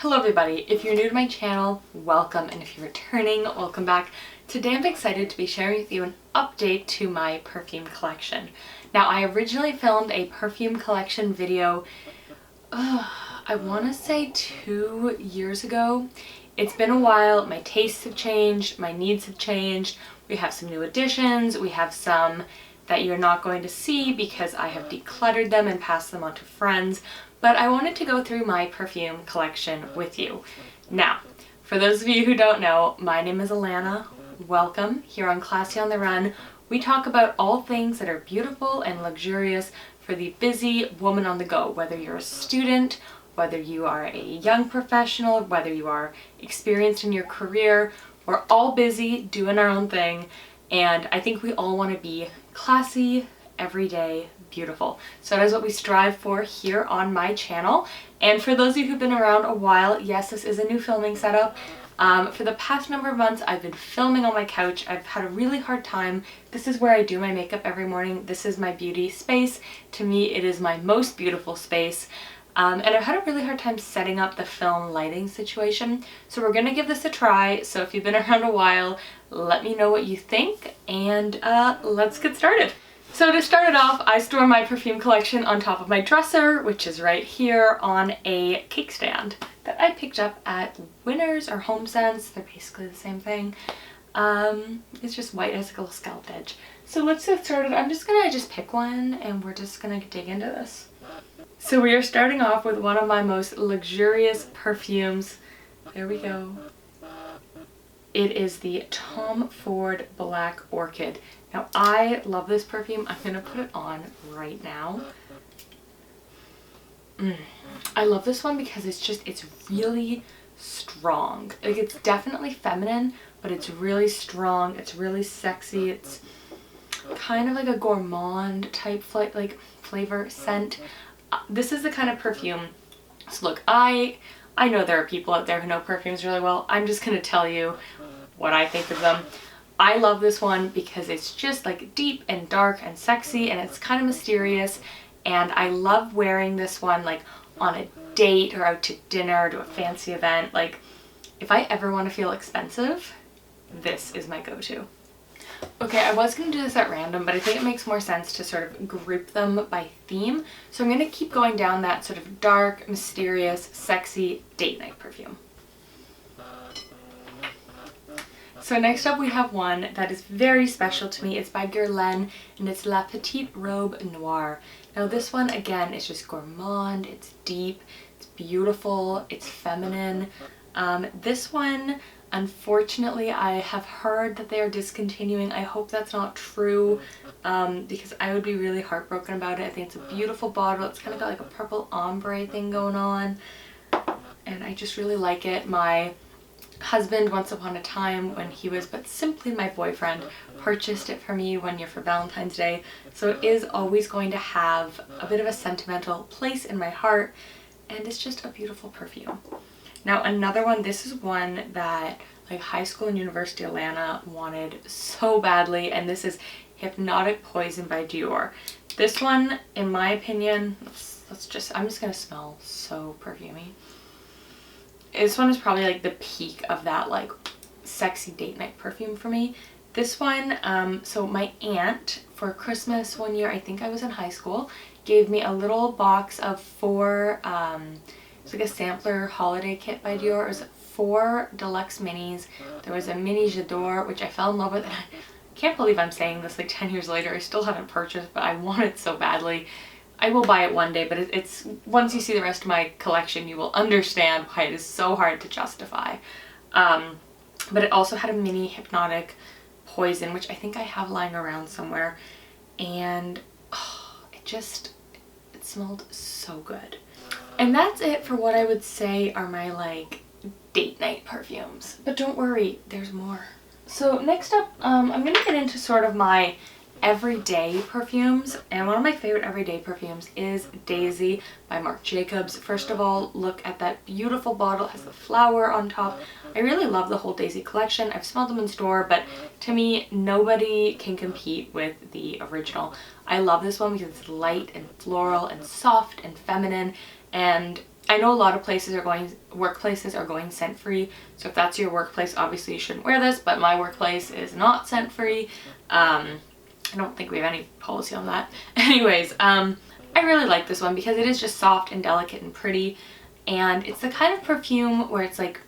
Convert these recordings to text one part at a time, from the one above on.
Hello everybody, if you're new to my channel, welcome, and if you're returning, welcome back. Today I'm excited to be sharing with you an update to my perfume collection. Now I originally filmed a perfume collection video, I want to say 2 years ago. It's been a while, my tastes have changed, my needs have changed, we have some new additions, we have some that you're not going to see because I have decluttered them and passed them on to friends. But I wanted to go through my perfume collection with you. Now, for those of you who don't know, my name is Alana. Welcome. Here on Classy on the Run, we talk about all things that are beautiful and luxurious for the busy woman on the go, whether you're a student, whether you are a young professional, whether you are experienced in your career. We're all busy doing our own thing, and I think we all want to be classy, everyday, beautiful. So that is what we strive for here on my channel. And for those of you who've been around a while, yes, this is a new filming setup. For the past number of months, I've been filming on my couch. I've had a really hard time. This is where I do my makeup every morning. This is my beauty space. To me, it is my most beautiful space. And I've had a really hard time setting up the film lighting situation. So we're gonna give this a try. So if you've been around a while, let me know what you think, and let's get started. So to start it off, I store my perfume collection on top of my dresser, which is right here on a cake stand that I picked up at Winners or HomeSense. They're basically the same thing. It's just white, it has like a little scalloped edge. So let's get started. I'm just gonna pick one and we're just gonna dig into this. So we are starting off with one of my most luxurious perfumes. There we go. It is the Tom Ford Black Orchid. Now I love this perfume. I'm gonna put it on right now. I love this one because it's really strong. Like, it's definitely feminine, but it's really strong. It's really sexy. It's kind of like a gourmand type flavor scent. This is the kind of perfume. So look, I know there are people out there who know perfumes really well. I'm just gonna tell you what I think of them. I love this one because it's just like deep and dark and sexy, and it's kind of mysterious, and I love wearing this one like on a date or out to dinner or to a fancy event. Like, if I ever want to feel expensive, this is my go-to. Okay, I was going to do this at random, but I think it makes more sense to sort of group them by theme. So I'm going to keep going down that sort of dark, mysterious, sexy date night perfume. So next up we have one that is very special to me. It's by Guerlain and it's La Petite Robe Noire. Now this one, again, is just gourmand, it's deep, it's beautiful, it's feminine. This one, unfortunately, I have heard that they are discontinuing. I hope that's not true, because I would be really heartbroken about it. I think it's a beautiful bottle. It's kind of got like a purple ombre thing going on, and I just really like it. My husband, once upon a time, when he was but simply my boyfriend, purchased it for me one year for Valentine's Day, so it is always going to have a bit of a sentimental place in my heart, and it's just a beautiful perfume. Now another one, this is one that like high school and university Alana wanted so badly, and this is Hypnotic Poison by Dior. This one, in my opinion, I'm just gonna smell so perfumey. This one is probably like the peak of that like sexy date night perfume for me. This one, so my aunt for Christmas one year, I think I was in high school, gave me a little box of 4, it's like a sampler holiday kit by Dior. It was 4 deluxe minis. There was a mini J'adore, which I fell in love with. I can't believe I'm saying this like 10 years later. I still haven't purchased, but I want it so badly. I will buy it one day, but it's once you see the rest of my collection, you will understand why it is so hard to justify. But it also had a mini Hypnotic Poison, which I think I have lying around somewhere, and it smelled so good. And that's it for what I would say are my like date night perfumes. But don't worry, there's more. So next up, I'm gonna get into sort of my everyday perfumes, and one of my favorite everyday perfumes is Daisy by Marc Jacobs. First of all, look at that beautiful bottle. It has the flower on top. I really love the whole Daisy collection. I've smelled them in store, but to me, nobody can compete with the original. I love this one because it's light and floral and soft and feminine, and I know a lot of workplaces are going scent free. So if that's your workplace, obviously you shouldn't wear this, but my workplace is not scent free. I don't think we have any policy on that. Anyways, I really like this one because it is just soft and delicate and pretty. And it's the kind of perfume where it's like,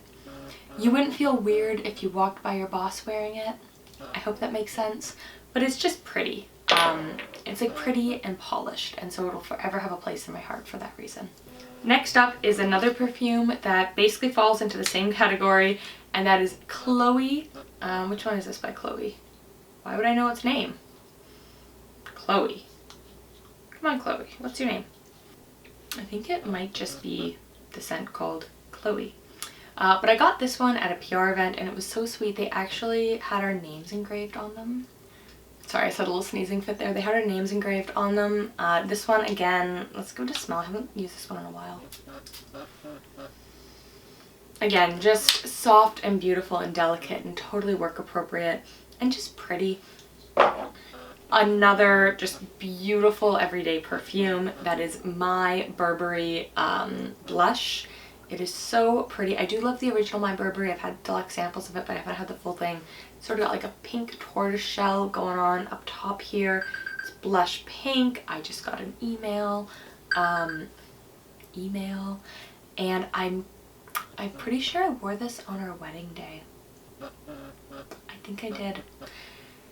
you wouldn't feel weird if you walked by your boss wearing it. I hope that makes sense. But it's just pretty. It's like pretty and polished, and so it'll forever have a place in my heart for that reason. Next up is another perfume that basically falls into the same category, and that is Chloe. Which one is this by Chloe? Why would I know its name? Chloe. Come on, Chloe. What's your name? I think it might just be the scent called Chloe. But I got this one at a PR event, and it was so sweet. They actually had our names engraved on them. Sorry, I said a little sneezing fit there. They had our names engraved on them. This one, again, let's go to smell. I haven't used this one in a while. Again, just soft and beautiful and delicate and totally work appropriate and just pretty. Another just beautiful everyday perfume that is my Burberry blush. It is so pretty. I do love the original My Burberry. I've had deluxe samples of it, but I haven't had the full thing. Sort of got like a pink tortoise shell going on up top here. It's blush pink. I just got an email, and I'm pretty sure I wore this on our wedding day. I think I did.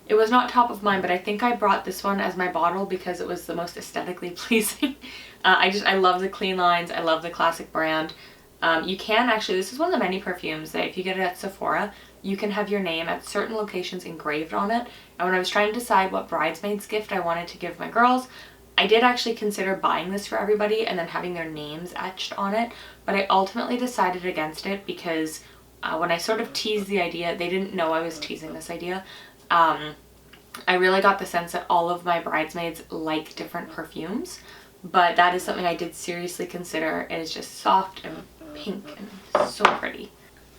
It was not top of mind, but I think I brought this one as my bottle because it was the most aesthetically pleasing. I love the clean lines. I love the classic brand. You can actually, this is one of the many perfumes that if you get it at Sephora, you can have your name at certain locations engraved on it. And when I was trying to decide what bridesmaids gift I wanted to give my girls, I did actually consider buying this for everybody and then having their names etched on it. But I ultimately decided against it because when I sort of teased the idea, they didn't know I was teasing this idea. I really got the sense that all of my bridesmaids like different perfumes, but that is something I did seriously consider. It is just soft and pink and so pretty.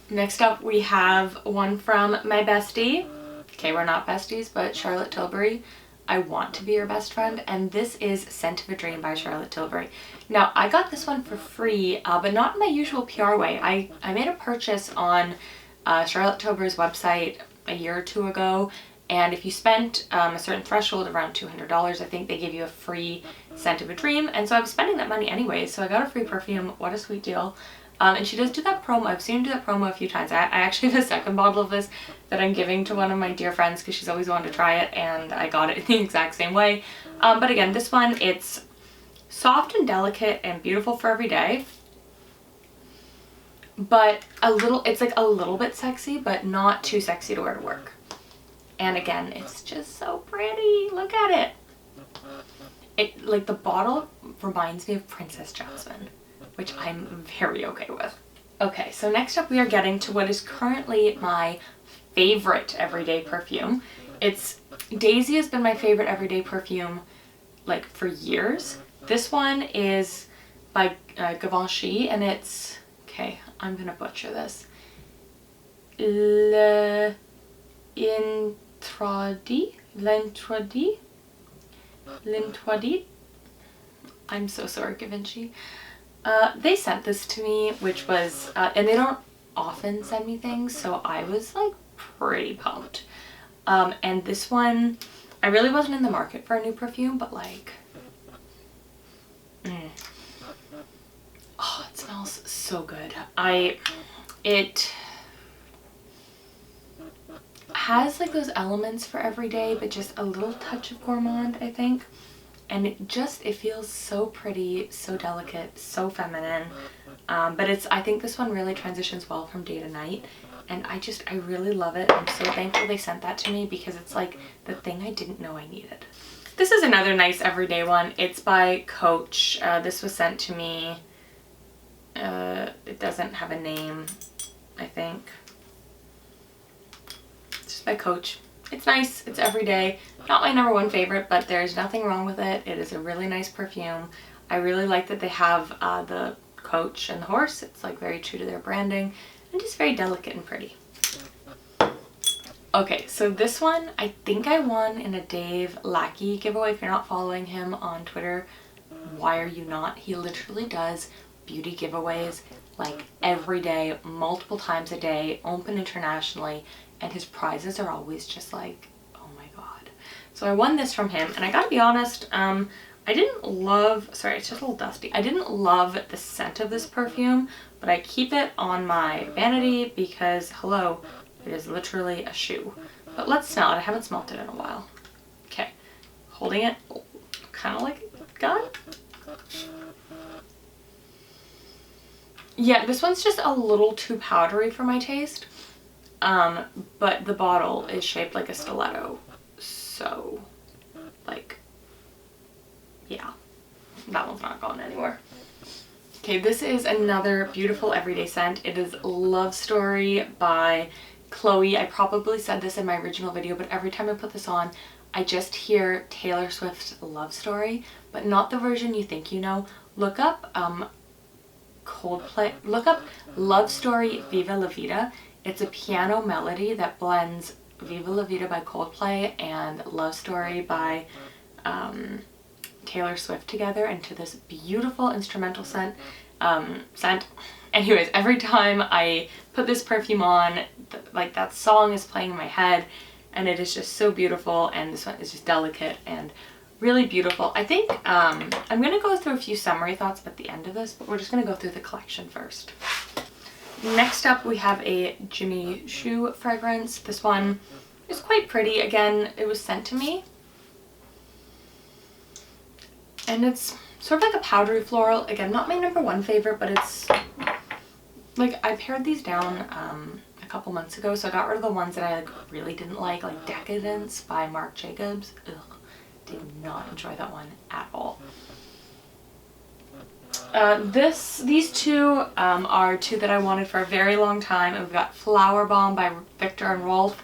Next up we have one from my bestie. Okay, we're not besties, but Charlotte Tilbury. I Want to Be Your Best Friend, and this is Scent of a Dream by Charlotte Tilbury. Now, I got this one for free, but not in my usual PR way. I made a purchase on Charlotte Tilbury's website a year or two ago, and if you spent a certain threshold, around $200, I think they give you a free Scent of a Dream, and so I was spending that money anyway, so I got a free perfume. What a sweet deal. And she does do that promo. I've seen her do that promo a few times. I actually have a second bottle of this that I'm giving to one of my dear friends because she's always wanted to try it, and I got it in the exact same way. But again, this one, it's soft and delicate and beautiful for every day, but it's like a little bit sexy, but not too sexy to wear to work. And again, it's just so pretty. Look at it. Like, the bottle reminds me of Princess Jasmine, which I'm very okay with. Okay, so next up we are getting to what is currently my favorite everyday perfume. Daisy has been my favorite everyday perfume like for years. This one is by Givenchy, and it's, okay, I'm gonna butcher this. L'Interdit. I'm so sorry, Givenchy. They sent this to me, which was, and they don't often send me things, so I was like pretty pumped. And this one, I really wasn't in the market for a new perfume, but like, oh, it smells so good. It has like those elements for every day, but just a little touch of gourmand, I think. And it feels so pretty, so delicate, so feminine. But I think this one really transitions well from day to night. And I really love it. I'm so thankful they sent that to me because it's like the thing I didn't know I needed. This is another nice everyday one. It's by Coach. This was sent to me. It doesn't have a name, I think. It's just by Coach. It's nice, it's everyday. Not my #1 favorite, but there's nothing wrong with it. It is a really nice perfume. I really like that they have the coach and the horse. It's like very true to their branding and just very delicate and pretty. Okay, so this one, I think I won in a Dave Lackey giveaway. If you're not following him on Twitter, why are you not? He literally does beauty giveaways like every day, multiple times a day, open internationally, and his prizes are always just like, oh my god. So I won this from him, and I gotta be honest, I didn't love, sorry, it's just a little dusty. I didn't love the scent of this perfume, but I keep it on my vanity because, hello, it is literally a shoe. But let's smell it. I haven't smelled it in a while. Okay, holding it kind of like a gun. Yeah, this one's just a little too powdery for my taste, but the bottle is shaped like a stiletto, so like, yeah, that one's not going anywhere. Okay, this is another beautiful everyday scent. It is Love Story by Chloe. I probably said this in my original video, but every time I put this on, I just hear Taylor Swift's Love Story, but not the version you think you know. Look up Coldplay, look up Love Story Viva La Vida. It's a piano melody that blends Viva La Vida by Coldplay and Love Story by Taylor Swift together into this beautiful instrumental scent. Anyways, every time I put this perfume on, like that song is playing in my head, and it is just so beautiful, and this one is just delicate and really beautiful. I think I'm going to go through a few summary thoughts at the end of this, but we're just going to go through the collection first. Next up, we have a Jimmy Choo fragrance. This one is quite pretty. Again, it was sent to me. And it's sort of like a powdery floral. Again, not my #1 favorite, but it's like, I pared these down a couple months ago, so I got rid of the ones that I like really didn't like Decadence by Marc Jacobs. Ugh. Did not enjoy that one at all. These two are two that I wanted for a very long time, and we've got Flower Bomb by Viktor and Rolf,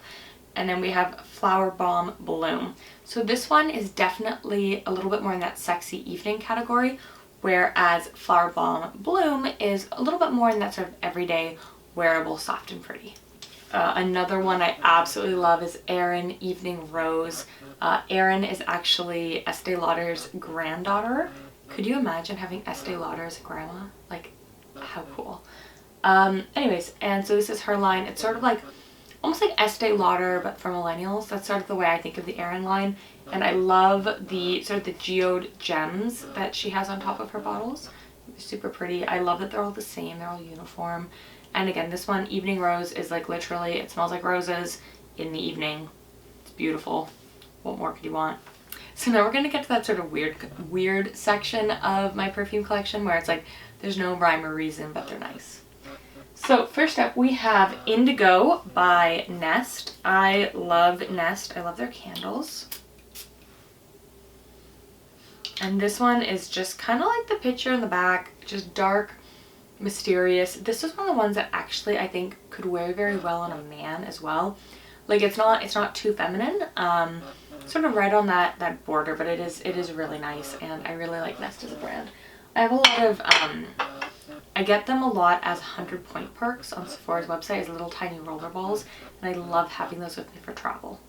and then we have Flower Bomb Bloom. So this one is definitely a little bit more in that sexy evening category, whereas Flower Bomb Bloom is a little bit more in that sort of everyday, wearable, soft and pretty. Another one I absolutely love is Erin Evening Rose. Erin is actually Estee Lauder's granddaughter. Could you imagine having Estee Lauder as a grandma? Like, how cool. Anyways, and so this is her line. It's sort of like, almost like Estee Lauder, but for millennials. That's sort of the way I think of the Erin line. And I love the sort of the geode gems that she has on top of her bottles. They're super pretty. I love that they're all the same. They're all uniform. And again, this one, Evening Rose, is like literally, it smells like roses in the evening. It's beautiful. What more could you want? So now we're going to get to that sort of weird section of my perfume collection where it's like, there's no rhyme or reason, but they're nice. So first up, we have Indigo by Nest. I love Nest. I love their candles. And this one is just kind of like the picture in the back, just dark, mysterious. This is one of the ones that actually I think could wear very well on a man as well. Like, it's not too feminine, sort of right on that border, but it is really nice, and I really like Nest as a brand. I have a lot of I get them a lot as 100-point perks on Sephora's website as little tiny roller balls, and I love having those with me for travel.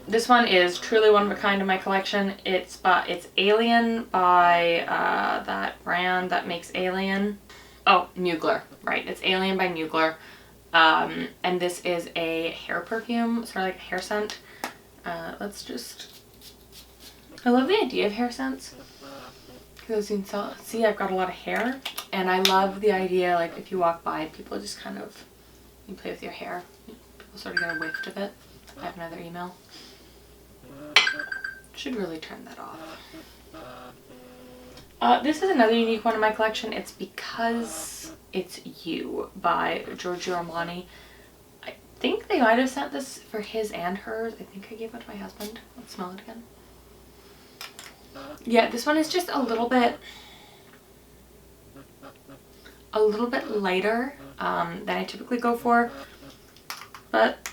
This one is truly one of a kind in my collection. It's Alien by that brand that makes Alien. Oh, Mugler, right. It's Alien by Mugler. And this is a hair perfume, sort of like a hair scent. I love the idea of hair scents. Because you can see I've got a lot of hair. And I love the idea, like, if you walk by, people just kind of, you play with your hair. People sort of get a whiff of it. I have another email. Should really turn that off. This is another unique one in my collection. It's Because It's You by Giorgio Armani. I think they might have sent this for his and hers. I think I gave it to my husband. Let's smell it again. Yeah, this one is just a little bit lighter than I typically go for, but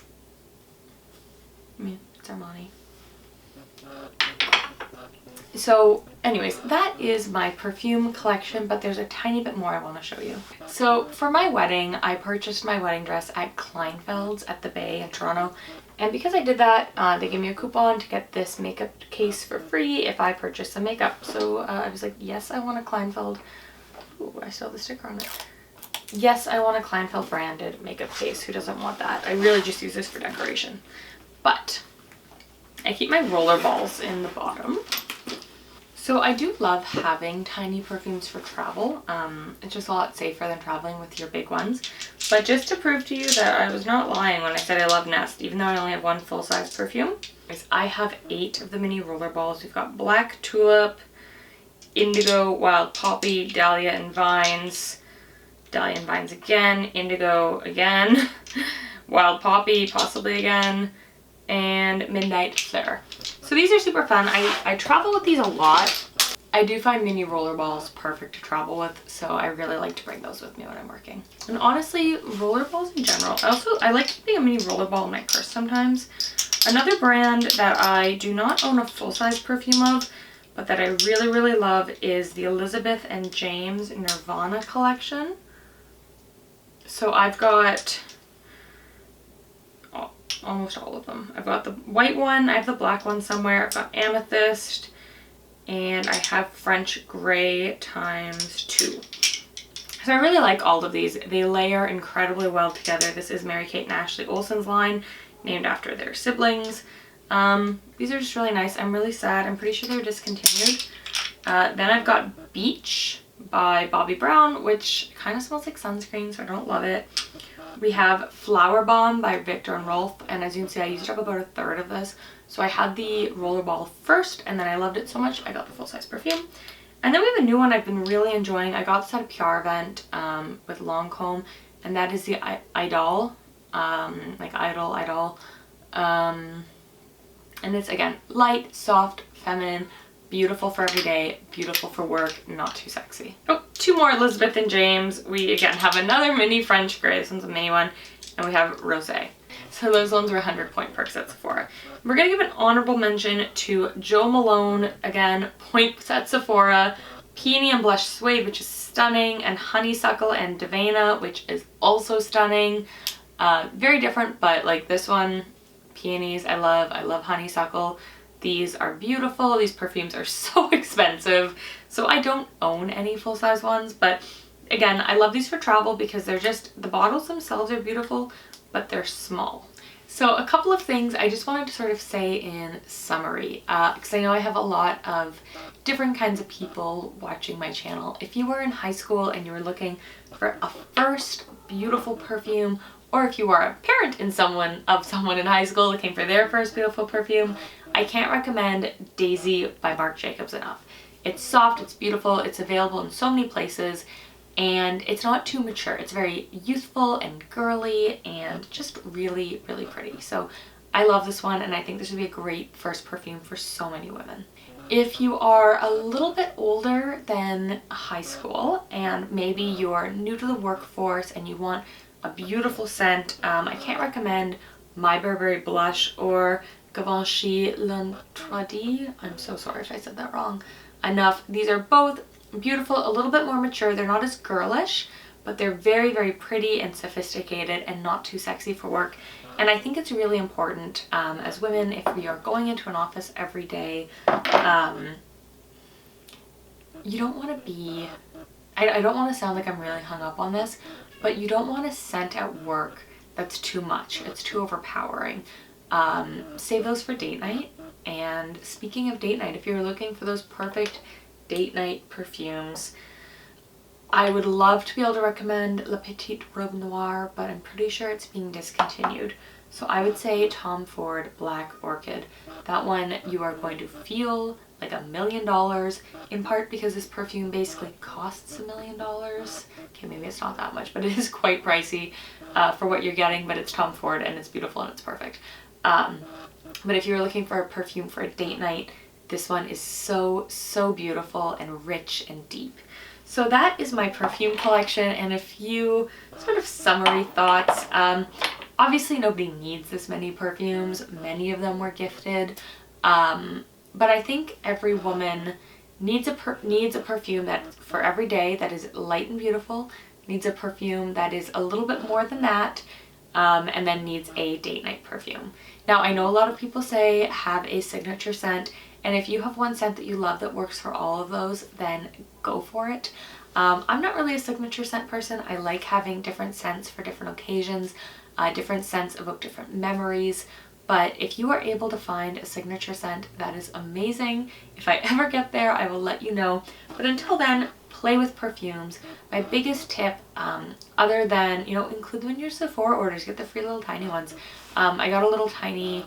I mean, it's Armani. So anyways, that is my perfume collection, but there's a tiny bit more I want to show you. So for my wedding, I purchased my wedding dress at Kleinfeld's at the Bay in Toronto. And because I did that, they gave me a coupon to get this makeup case for free if I purchased some makeup. So I was like, yes, I want a Kleinfeld Ooh, I still have the sticker on it. Yes, I want a Kleinfeld branded makeup case. Who doesn't want that? I really just use this for decoration. But I keep my roller balls in the bottom. So I do love having tiny perfumes for travel. It's just a lot safer than traveling with your big ones. But just to prove to you that I was not lying when I said I love Nest, even though I only have one full-size perfume, is I have 8 of the mini roller balls. We've got Black Tulip, Indigo, Wild Poppy, Dahlia and Vines, Dahlia and Vines again, Indigo again, Wild Poppy possibly again, and Midnight Flare. So these are super fun. I travel with these a lot. I do find mini roller balls perfect to travel with, so I really like to bring those with me when I'm working. And honestly, roller balls in general. I like keeping a mini roller ball in my purse sometimes. Another brand that I do not own a full-size perfume of, but that I really, really love is the Elizabeth and James Nirvana collection. So I've got almost all of them. I've got the white one, I have the black one somewhere, I've got Amethyst, and I have French Grey ×2. So I really like all of these. They layer incredibly well together. This is Mary-Kate and Ashley Olsen's line, named after their siblings. These are just really nice. I'm really sad. I'm pretty sure they're discontinued. Then I've got Beach by Bobbi Brown, which kind of smells like sunscreen, so I don't love it. We have Flower Bomb by Viktor and Rolf, and as you can see, I used up about 1/3 of this. So I had the rollerball first, and then I loved it so much, I got the full-size perfume. And then we have a new one I've been really enjoying. I got this at a PR event with Lancome, and that is the Idol, like Idol. And it's, again, light, soft, feminine, beautiful for every day, beautiful for work, not too sexy. Oh, 2 more Elizabeth and James. We, again, have another mini French Grey. This one's a mini one. And we have Rosé. So those ones were 100-point perks at Sephora. We're going to give an honorable mention to Jo Malone, again, points at Sephora. Peony and Blush Suede, which is stunning. And Honeysuckle and Davana, which is also stunning. Very different, but like this one, peonies, I love honeysuckle. These are beautiful. These perfumes are so expensive. So I don't own any full-size ones, but again, I love these for travel because they're just, the bottles themselves are beautiful, but they're small. So a couple of things I just wanted to sort of say in summary, because I know I have a lot of different kinds of people watching my channel. If you were in high school and you were looking for a first beautiful perfume, or if you are a parent in someone in high school looking for their first beautiful perfume, I can't recommend Daisy by Marc Jacobs enough. It's soft, it's beautiful, it's available in so many places, and it's not too mature. It's very youthful and girly and just really, really pretty. So I love this one, and I think this would be a great first perfume for so many women. If you are a little bit older than high school and maybe you're new to the workforce and you want a beautiful scent, I can't recommend My Burberry Blush or Givenchy L'Interdit. I'm so sorry if I said that wrong. Enough. These are both beautiful, a little bit more mature. They're not as girlish, but they're very, very pretty and sophisticated and not too sexy for work. And I think it's really important as women, if we are going into an office every day, you don't want to be, I don't want to sound like I'm really hung up on this, but you don't want a scent at work that's too much. It's too overpowering. Save those for date night. And speaking of date night, if you're looking for those perfect date night perfumes, I would love to be able to recommend La Petite Robe Noire, but I'm pretty sure it's being discontinued. So I would say Tom Ford Black Orchid. That one you are going to feel like $1 million, in part because this perfume basically costs $1 million. Okay, maybe it's not that much, but it is quite pricey for what you're getting, but it's Tom Ford and it's beautiful and it's perfect. But if you're looking for a perfume for a date night, this one is so, so beautiful and rich and deep. So that is my perfume collection and a few sort of summary thoughts. Obviously nobody needs this many perfumes. Many of them were gifted. But I think every woman needs a perfume that for every day that is light and beautiful, needs a perfume that is a little bit more than that, and then needs a date night perfume. Now I know a lot of people say have a signature scent, and if you have one scent that you love that works for all of those, then go for it. I'm not really a signature scent person. I like having different scents for different occasions. Different scents evoke different memories. But if you are able to find a signature scent, that is amazing. If I ever get there, I will let you know. But until then, play with perfumes. My biggest tip, other than, you know, include them in your Sephora orders, get the free little tiny ones. I got a little tiny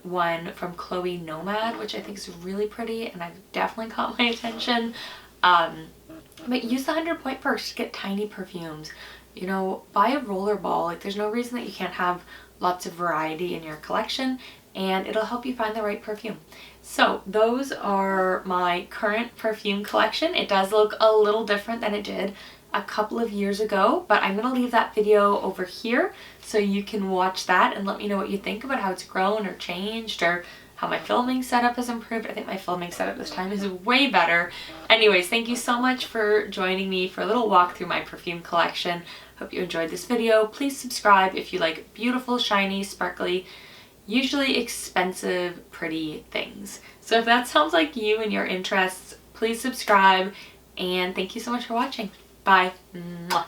one from Chloe Nomad, which I think is really pretty, and I've definitely caught my attention. But use the 100-point perks to get tiny perfumes. You know, buy a roller ball. Like, there's no reason that you can't have lots of variety in your collection, and it'll help you find the right perfume. So those are my current perfume collection. It does look a little different than it did a couple of years ago, but I'm gonna leave that video over here so you can watch that and let me know what you think about how it's grown or changed, or how my filming setup has improved. I think my filming setup this time is way better. Anyways, thank you so much for joining me for a little walk through my perfume collection. Hope you enjoyed this video. Please subscribe if you like beautiful, shiny, sparkly, usually expensive, pretty things. So if that sounds like you and your interests, please subscribe, and thank you so much for watching. Bye. Mwah.